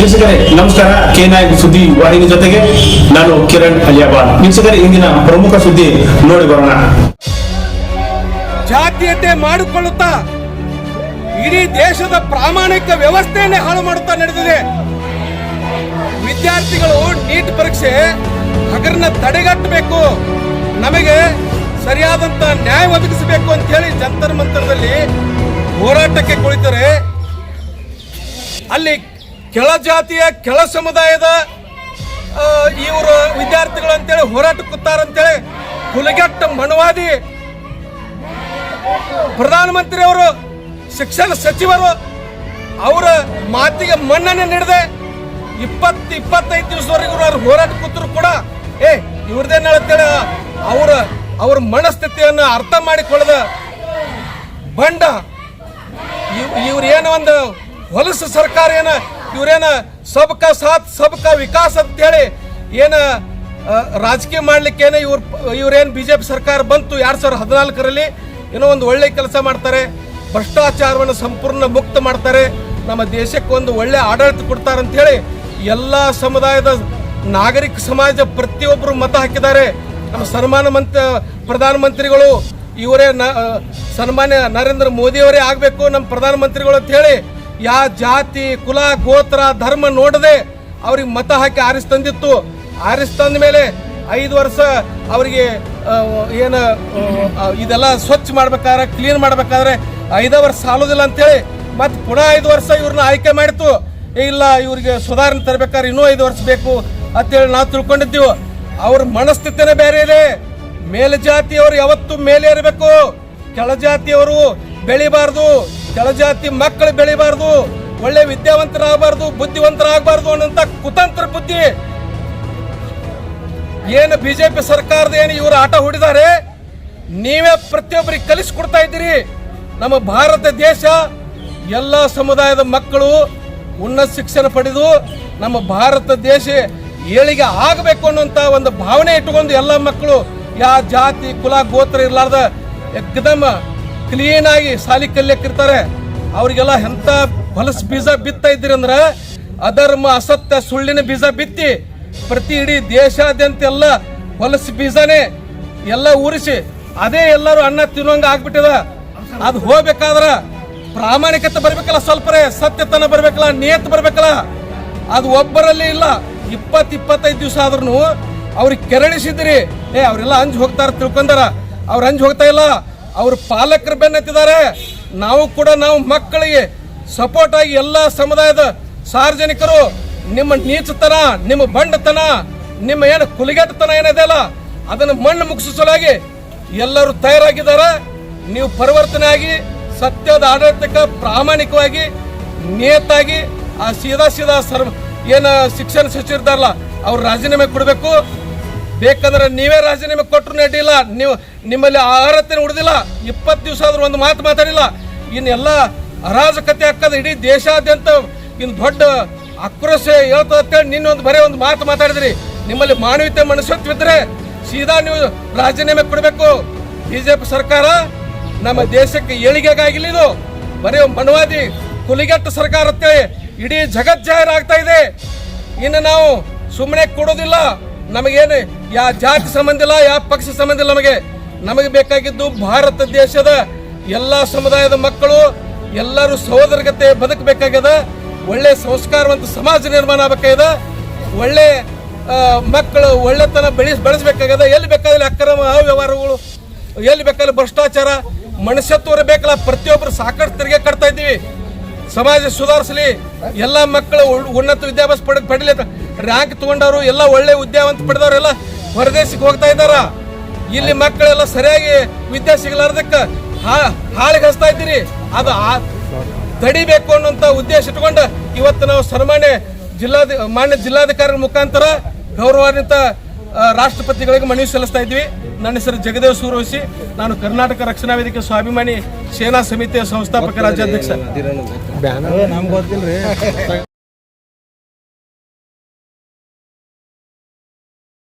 ವೀಕ್ಷಕರೇ ನಮಸ್ಕಾರ. K9 ಸುದ್ದಿ ವಾಹಿನಿ ಜೊತೆಗೆ ನಾನು ಕಿರಣ್ ಅಲಿಯಾಬಾದ್. ವೀಕ್ಷಕರೇ, ಇಂದಿನ ಪ್ರಮುಖ ಸುದ್ದಿ ನೋಡಿ ಬರೋಣ. ಜಾತೀಯತೆ ಮಾಡಿಕೊಳ್ಳುತ್ತಾ ಇಡೀ ದೇಶದ ಪ್ರಾಮಾಣಿಕ ವ್ಯವಸ್ಥೆಯನ್ನೇ ಹಾಳು ಮಾಡುತ್ತಾ ನಡೆದಿದೆ. ವಿದ್ಯಾರ್ಥಿಗಳು ನೀಟ್ ಪರೀಕ್ಷೆ ಹಗರನ್ನ ತಡೆಗಟ್ಟಬೇಕು, ನಮಗೆ ಸರಿಯಾದಂತ ನ್ಯಾಯ ಒದಗಿಸಬೇಕು ಅಂತ ಹೇಳಿ ಜಂತರ್ ಮಂತರದಲ್ಲಿ ಹೋರಾಟಕ್ಕೆ ಕುಳಿತರೆ ಅಲ್ಲಿ ಕೆಳ ಜಾತಿಯ ಕೆಳ ಸಮುದಾಯದ ಇವರು ವಿದ್ಯಾರ್ಥಿಗಳು ಅಂತೇಳಿ ಹೋರಾಟ ಕೂತಾರಂತೇಳಿ ಹುಲಿಗೆಟ್ಟ ಮನವಾದಿ ಪ್ರಧಾನಮಂತ್ರಿ ಅವರು, ಶಿಕ್ಷಣ ಸಚಿವರು ಅವರ ಮಾತಿಗೆ ಮನ್ನಣೆ ನೀಡದೆ 20-25 ದಿವಸವರೆಗೂ ಅವ್ರು ಹೋರಾಟ ಕೂತರು ಕೂಡ ಇವ್ರದೇನು ಹೇಳುತ್ತೇಳಿ ಅವ್ರ ಮನಸ್ಥಿತಿಯನ್ನು ಅರ್ಥ ಮಾಡಿಕೊಳ್ಳದ ಬಂಡ ಇವ್ರೇನೋ ಒಂದು ಹೊಲಸು ಸರ್ಕಾರ ಇವ್ರೇನ ಸಬ್ಕಾ ಸಾಥ್ ಸಬ್ಕಾ ವಿಕಾಸ್ ಅಂತೇಳಿ ರಾಜಕೀಯ ಮಾಡ್ಲಿಕ್ಕೆ ಇವ್ರೇನು ಬಿಜೆಪಿ ಸರ್ಕಾರ ಬಂತು 2014ರಲ್ಲಿ ಏನೋ ಒಂದು ಒಳ್ಳೆ ಕೆಲಸ ಮಾಡ್ತಾರೆ, ಭ್ರಷ್ಟಾಚಾರವನ್ನು ಸಂಪೂರ್ಣ ಮುಕ್ತ ಮಾಡ್ತಾರೆ, ನಮ್ಮ ದೇಶಕ್ಕೆ ಒಂದು ಒಳ್ಳೆ ಆಡಳಿತ ಕೊಡ್ತಾರೆ ಅಂತ ಹೇಳಿ ಎಲ್ಲ ಸಮುದಾಯದ ನಾಗರಿಕ ಸಮಾಜ ಪ್ರತಿಯೊಬ್ಬರು ಮತ ಹಾಕಿದ್ದಾರೆ. ನಮ್ಮ ಪ್ರಧಾನಮಂತ್ರಿಗಳು ಇವರೇ ಸನ್ಮಾನ್ಯ ನರೇಂದ್ರ ಮೋದಿ ಅವರೇ ಆಗಬೇಕು ನಮ್ಮ ಪ್ರಧಾನಮಂತ್ರಿಗಳು ಅಂತ ಹೇಳಿ ಯಾ ಜಾತಿ ಕುಲ ಗೋತ್ರ ಧರ್ಮ ನೋಡದೆ ಅವ್ರಿಗೆ ಮತ ಹಾಕಿ ಆರಿಸ್ತಂದಿತ್ತು. ಆರಿಸ್ತಂದ ಮೇಲೆ 5 ವರ್ಷ ಅವರಿಗೆ ಇದೆಲ್ಲ ಸ್ವಚ್ಛ ಮಾಡ್ಬೇಕಾದ್ರೆ ಕ್ಲೀನ್ ಮಾಡ್ಬೇಕಾದ್ರೆ 5 ವರ್ಷ ಸಾಲೋದಿಲ್ಲ ಅಂತೇಳಿ ಮತ್ತೆ ಪುನಃ 5 ವರ್ಷ ಇವ್ರನ್ನ ಆಯ್ಕೆ ಮಾಡಿತ್ತು. ಇಲ್ಲ ಇವ್ರಿಗೆ ಸುಧಾರಣೆ ತರಬೇಕಾದ್ರೆ ಇನ್ನೂ 5 ವರ್ಷ ಬೇಕು ಅಂತೇಳಿ ನಾವು ತಿಳ್ಕೊಂಡಿದ್ದೀವಿ. ಅವ್ರ ಮನಸ್ಥಿತಿನೇ ಬೇರೆ ಇದೆ. ಮೇಲ್ಜಾತಿಯವರು ಯಾವತ್ತೂ ಮೇಲೆ ಇರಬೇಕು, ಕೆಳಜಾತಿಯವರು ಬೆಳಿಬಾರ್ದು, ಕೆಳಜಾತಿ ಮಕ್ಕಳು ಬೆಳಿಬಾರ್ದು, ಒಳ್ಳೆ ವಿದ್ಯಾವಂತರಾಗಬಾರ್ದು, ಬುದ್ಧಿವಂತರಾಗಬಾರ್ದು ಅನ್ನೋಂಥ ಕುತಂತ್ರ ಬುದ್ಧಿ ಏನು ಬಿಜೆಪಿ ಸರ್ಕಾರದ ಇವರು ಆಟ ಹೂಡಿದ್ದಾರೆ, ನೀವೇ ಪ್ರತಿಯೊಬ್ಬರಿಗೆ ಕಲಿಸಿಕೊಡ್ತಾ ಇದ್ದೀರಿ. ನಮ್ಮ ಭಾರತ ದೇಶ ಎಲ್ಲ ಸಮುದಾಯದ ಮಕ್ಕಳು ಉನ್ನತ ಶಿಕ್ಷಣ ಪಡೆದು ನಮ್ಮ ಭಾರತ ದೇಶ ಏಳಿಗೆ ಆಗಬೇಕು ಅನ್ನುವಂಥ ಒಂದು ಭಾವನೆ ಇಟ್ಟುಕೊಂಡು ಎಲ್ಲ ಮಕ್ಕಳು ಯಾವ ಜಾತಿ ಕುಲ ಗೋತ್ರ ಇರಲಾರ್ದ ಎಕ್ದಮ್ ಕ್ಲೀನ್ ಆಗಿ ಸಾಲಿ ಕಲಿಯಕ್ಕಿರ್ತಾರೆ. ಅವ್ರಿಗೆಲ್ಲ ಎಂತ ಹೊಲಸು ಬೀಜ ಬಿತ್ತಾ ಇದ್ದೀರಿ ಅಂದ್ರೆ ಅಧರ್ಮ ಅಸತ್ಯ ಸುಳ್ಳಿನ ಬೀಜ ಬಿತ್ತಿ ಪ್ರತಿ ಇಡೀ ದೇಶಾದ್ಯಂತ ಎಲ್ಲ ಹೊಲಸು ಬೀಜನೇ ಎಲ್ಲ ಉರಿಸಿ ಅದೇ ಎಲ್ಲರೂ ಅನ್ನ ತಿನ್ನುವಂಗ ಆಗ್ಬಿಟ್ಟಿದ. ಅದು ಹೋಗ್ಬೇಕಾದ್ರ ಪ್ರಾಮಾಣಿಕತೆ ಬರ್ಬೇಕಲ್ಲ, ಸ್ವಲ್ಪ ಸತ್ಯತನ ಬರ್ಬೇಕಲ್ಲ, ನಿಯತ್ ಬರ್ಬೇಕಲ್ಲ. ಅದು ಒಬ್ಬರಲ್ಲಿ ಇಲ್ಲ. 20-25 ದಿವಸ ಆದ್ರೂ ಅವ್ರಿಗೆ ಕೆರಳಿಸಿದ್ರಿ. ಅವರೆಲ್ಲ ಅಂಜ್ ಹೋಗ್ತಾರ ತಿಳ್ಕೊಂಡಾರ, ಅವ್ರು ಅಂಜ್ ಹೋಗ್ತಾ ಇಲ್ಲ. ಅವ್ರ ಪಾಲಕರು ಬೆನ್ನತ್ತಿದ್ದಾರೆ. ನಾವು ಕೂಡ ನಾವು ಮಕ್ಕಳಿಗೆ ಸಪೋರ್ಟ್ ಆಗಿ ಎಲ್ಲ ಸಮುದಾಯದ ಸಾರ್ವಜನಿಕರು ನಿಮ್ಮ ನೀಚತನ, ನಿಮ್ಮ ಬಂಡತನ, ನಿಮ್ಮ ಏನು ಕುಲಿಗೆಟ್ಟತನ ಏನಿದೆಯಲ್ಲ ಅದನ್ನು ಮಣ್ಣು ಮುಗಿಸಲಾಗಿ ಎಲ್ಲರೂ ತಯಾರಾಗಿದ್ದಾರೆ. ನೀವು ಪರಿವರ್ತನೆ ಆಗಿ ಸತ್ಯದ ಆಡಳಿತಕ್ಕೆ ಪ್ರಾಮಾಣಿಕವಾಗಿ ನಿಯತ್ತಾಗಿ ಆ ಸೀದಾ ಏನು ಶಿಕ್ಷಣ ಸಚಿವರಿದ್ದಾರಲ್ಲ ಅವ್ರು ರಾಜೀನಾಮೆ ಕೊಡಬೇಕು. ಬೇಕಂದ್ರೆ ನೀವೇ ರಾಜೀನಾಮೆ ಕೊಟ್ಟರು ಅಡ್ಡಿಲ್ಲ. ನೀವು ನಿಮ್ಮಲ್ಲಿ ಅರ್ಹತೆ ಉಳಿದಿಲ್ಲ. 20 ದಿವಸ ಆದ್ರೂ ಒಂದು ಮಾತು ಮಾತಾಡಿಲ್ಲ. ಇನ್ನೆಲ್ಲ ಅರಾಜಕತೆ ಹಾಕದ ಇಡೀ ದೇಶಾದ್ಯಂತ ಇನ್ನು ದೊಡ್ಡ ಆಕ್ರೋಶ ಹೇಳ್ತೇಳಿ ನಿನ್ನೊಂದು ಬರೀ ಒಂದು ಮಾತು ಮಾತಾಡಿದ್ರಿ. ನಿಮ್ಮಲ್ಲಿ ಮಾನವೀಯತೆ ಮನುಷ್ಯತ್ವಿದ್ರೆ ಸೀದಾ ನೀವು ರಾಜೀನಾಮೆ ಕೊಡಬೇಕು. ಬಿಜೆಪಿ ಸರ್ಕಾರ ನಮ್ಮ ದೇಶಕ್ಕೆ ಏಳಿಗೆಗಾಗಿಲ್ಲ, ಇದು ಬರೀ ಮನವಾದಿ ಕುಲಿಗೆಟ್ಟ ಸರ್ಕಾರ ಅಂತೇಳಿ ಇಡೀ ಜಗತ್ ಜಾಹೀರ್ ಆಗ್ತಾ ಇದೆ. ಇನ್ನು ನಾವು ಸುಮ್ಮನೆ ಕೊಡೋದಿಲ್ಲ. ನಮಗೇನು ಯಾವ ಜಾತಿ ಸಂಬಂಧ ಇಲ್ಲ, ಯಾವ ಪಕ್ಷ ಸಂಬಂಧ ಇಲ್ಲ. ನಮಗೆ ಬೇಕಾಗಿದ್ದು ಭಾರತ ದೇಶದ ಎಲ್ಲ ಸಮುದಾಯದ ಮಕ್ಕಳು ಎಲ್ಲರೂ ಸಹೋದರಗತೆ ಬದುಕಬೇಕಾಗ್ಯದ. ಒಳ್ಳೆ ಸಂಸ್ಕಾರವಂತ ಸಮಾಜ ನಿರ್ಮಾಣ ಆಗಬೇಕಾಗ್ಯದ. ಒಳ್ಳೆ ಮಕ್ಕಳು ಒಳ್ಳೆತನ ಬೆಳೆಸಬೇಕಾಗ್ಯದ. ಎಲ್ಲಿ ಬೇಕಾದ್ರೆ ಅಕ್ರಮ ಅವ್ಯವಹಾರಗಳು, ಎಲ್ಲಿ ಬೇಕಾದ್ರೆ ಭ್ರಷ್ಟಾಚಾರ, ಮನುಷ್ಯತ್ವ ಬೇಕಲ್ಲ. ಪ್ರತಿಯೊಬ್ಬರು ಸಾಕಷ್ಟು ತೆರಿಗೆ ಕಟ್ತಾ ಇದ್ದೀವಿ. ಸಮಾಜ ಸುಧಾರಿಸಲಿ, ಎಲ್ಲ ಮಕ್ಕಳು ಉನ್ನತ ವಿದ್ಯಾಭ್ಯಾಸ ಪಡೀಲಿ. ರ್ಯಾಂಕ್ ತಗೊಂಡವರು ಎಲ್ಲ ಒಳ್ಳೆ ವಿದ್ಯಾವಂತ ಪಡೆದವರೆಲ್ಲ ಹೊರದೇಶಕ್ಕೆ ಹೋಗ್ತಾ ಇದ್ದಾರ. ಇಲ್ಲಿ ಮಕ್ಕಳೆಲ್ಲ ಸರಿಯಾಗಿ ವಿದ್ಯೆ ಸಿಗಲಾರ್ದಕ್ಕೆ ಹಾಳಿಗೆ ಹಚ್ತಾ ಇದ್ದೀರಿ. ಅದು ತಡಿಬೇಕು ಅನ್ನೋಂಥ ಉದ್ದೇಶ ಇಟ್ಕೊಂಡು ಇವತ್ತು ನಾವು ಮಾನ್ಯ ಜಿಲ್ಲಾಧಿಕಾರಿ ಮುಖಾಂತರ ಗೌರವಾನ್ವಿತ ರಾಷ್ಟ್ರಪತಿಗಳಿಗೆ ಮನವಿ ಸಲ್ಲಿಸ್ತಾ ಇದ್ವಿ. ನನ್ನ ಹೆಸರು ಜಗದೇವ್ ಸೂರವಸಿ. ನಾನು ಕರ್ನಾಟಕ ರಕ್ಷಣಾ ವೇದಿಕೆ ಸ್ವಾಭಿಮಾನಿ ಸೇನಾ ಸಮಿತಿಯ ಸಂಸ್ಥಾಪಕ ರಾಜ್ಯಾಧ್ಯಕ್ಷ.